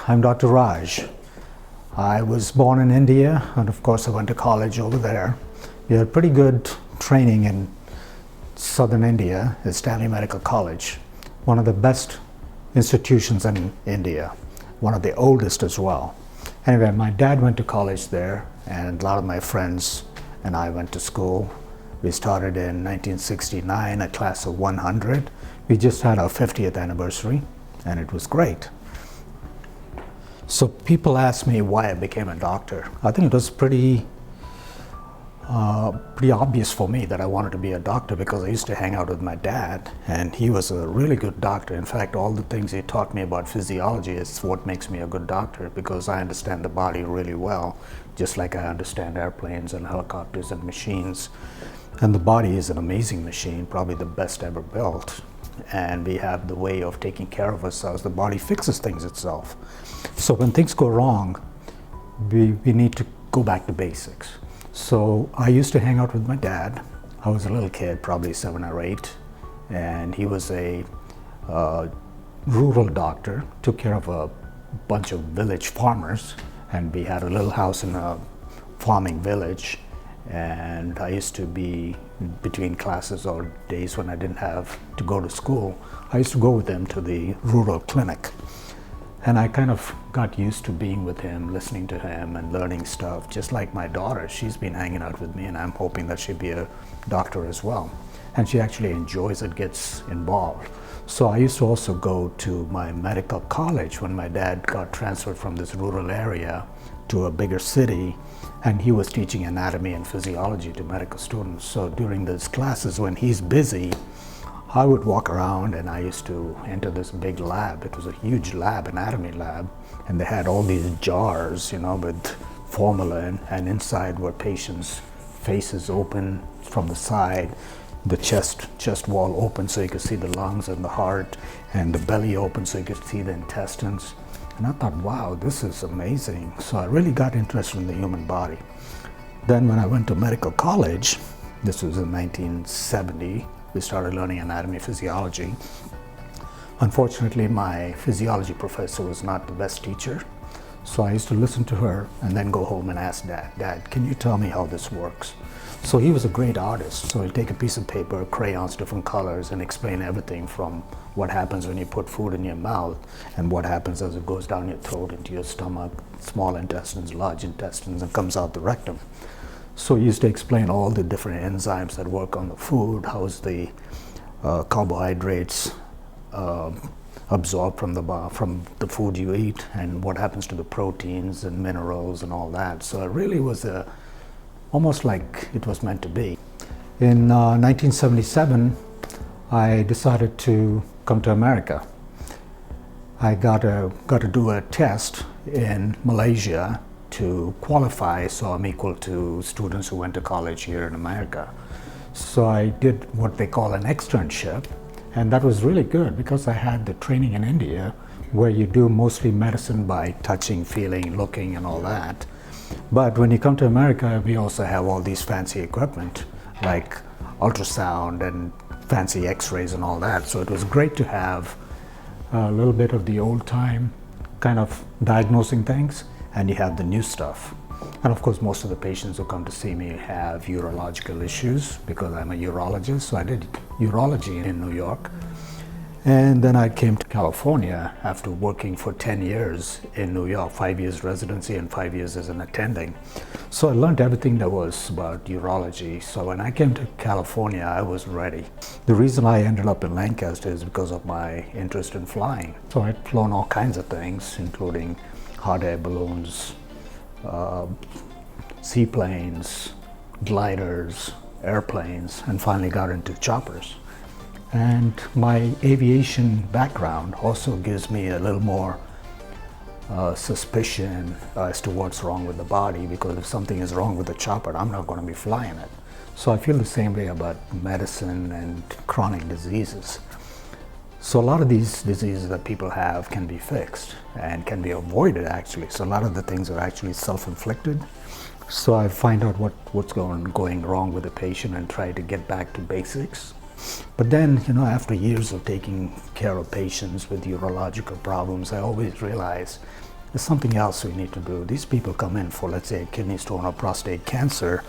I'm Dr. Raj. I was born in India, and of course I went to college over there. We had pretty good training in southern India at Stanley Medical College, one of the best institutions in India, one of the oldest as well. Anyway, my dad went to college there, and a lot of my friends and I went to school. We started in 1969, a class of 100. We just had our 50th anniversary, and it was great. So people ask me why I became a doctor. I think it was pretty obvious for me that I wanted to be a doctor because I used to hang out with my dad, and he was a really good doctor. In fact, all the things he taught me about physiology is what makes me a good doctor, because I understand the body really well, just like I understand airplanes and helicopters and machines. And the body is an amazing machine, probably the best ever built. And we have the way of taking care of ourselves. The body fixes things itself. So when things go wrong, we need to go back to basics. So I used to hang out with my dad. I was a little kid, probably 7 or 8, and he was a rural doctor, took care of a bunch of village farmers, and we had a little house in a farming village. And I used to be between classes or days when I didn't have to go to school, I used to go with him to the rural clinic. And I kind of got used to being with him, listening to him and learning stuff, just like my daughter. She's been hanging out with me, and I'm hoping that she'll be a doctor as well. And she actually enjoys it, gets involved. So I used to also go to my medical college when my dad got transferred from this rural area to a bigger city, and he was teaching anatomy and physiology to medical students. So during those classes, when he's busy, I would walk around, and I used to enter this big lab. It was a huge lab, anatomy lab, and they had all these jars, with formalin, and inside were patients' faces open from the side, the chest wall open so you could see the lungs and the heart, and the belly open so you could see the intestines. And I thought, wow, this is amazing. So I really got interested in the human body. Then when I went to medical college, this was in 1970, we started learning anatomy, physiology. Unfortunately, my physiology professor was not the best teacher. So I used to listen to her and then go home and ask Dad, can you tell me how this works? So he was a great artist. So he'd take a piece of paper, crayons, different colors, and explain everything from what happens when you put food in your mouth and what happens as it goes down your throat into your stomach, small intestines, large intestines, and comes out the rectum. So he used to explain all the different enzymes that work on the food, how's the carbohydrates absorbed from the food you eat, and what happens to the proteins and minerals and all that. So it really was almost like it was meant to be. In 1977, I decided to come to America. I got to do a test in Malaysia to qualify, so I'm equal to students who went to college here in America. So I did what they call an externship, and that was really good because I had the training in India where you do mostly medicine by touching, feeling, looking, and all that. But when you come to America, we also have all these fancy equipment like ultrasound and fancy x-rays and all that. So it was great to have a little bit of the old time kind of diagnosing things, and you have the new stuff. And of course, most of the patients who come to see me have urological issues because I'm a urologist. So I did urology in New York. And then I came to California after working for 10 years in New York, 5 years residency and 5 years as an attending. So I learned everything there was about urology. So when I came to California, I was ready. The reason I ended up in Lancaster is because of my interest in flying. So I'd flown all kinds of things, including hot air balloons, seaplanes, gliders, airplanes, and finally got into choppers. And my aviation background also gives me a little more suspicion as to what's wrong with the body, because if something is wrong with the chopper, I'm not going to be flying it. So I feel the same way about medicine and chronic diseases. So a lot of these diseases that people have can be fixed and can be avoided, actually. So a lot of the things are actually self-inflicted. So I find out what's going wrong with the patient and try to get back to basics. But then, after years of taking care of patients with urological problems, I always realize There's something else we need to do. These people come in for, let's say, a kidney stone or prostate cancer.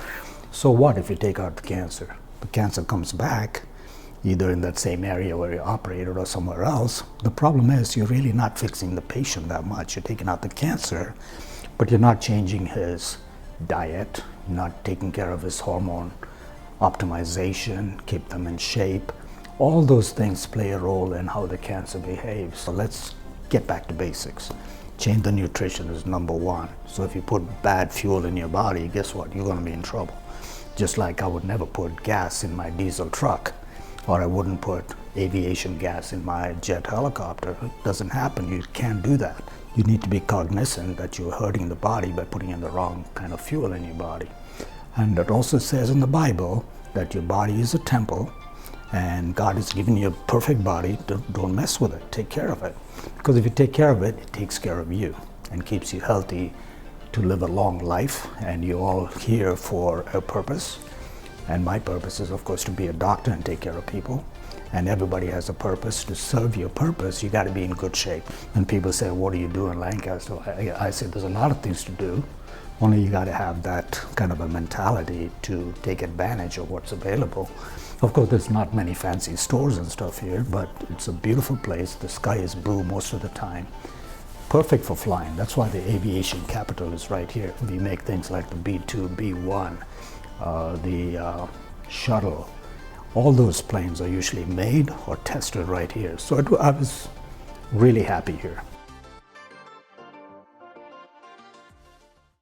So what if you take out the cancer? The cancer comes back, either in that same area where you operated or somewhere else. The problem is you're really not fixing the patient that much. You're taking out the cancer, but you're not changing his diet, not taking care of his hormone optimization, keep them in shape. All those things play a role in how the cancer behaves. So let's get back to basics. Change the nutrition is number one. So if you put bad fuel in your body, guess what? You're going to be in trouble. Just like I would never put gas in my diesel truck, or I wouldn't put aviation gas in my jet helicopter. It doesn't happen. You can't do that. You need to be cognizant that you're hurting the body by putting in the wrong kind of fuel in your body. And it also says in the Bible that your body is a temple, and God has given you a perfect body. Don't mess with it. Take care of it. Because if you take care of it, it takes care of you and keeps you healthy to live a long life. And you're all here for a purpose. And my purpose is, of course, to be a doctor and take care of people. And everybody has a purpose. To serve your purpose, you got to be in good shape. And people say, what do you do in Lancaster? I say, there's a lot of things to do. Only you got to have that kind of a mentality to take advantage of what's available. Of course, there's not many fancy stores and stuff here, but it's a beautiful place. The sky is blue most of the time. Perfect for flying. That's why the aviation capital is right here. We make things like the B-2, B-1, the shuttle. All those planes are usually made or tested right here. So I was really happy here.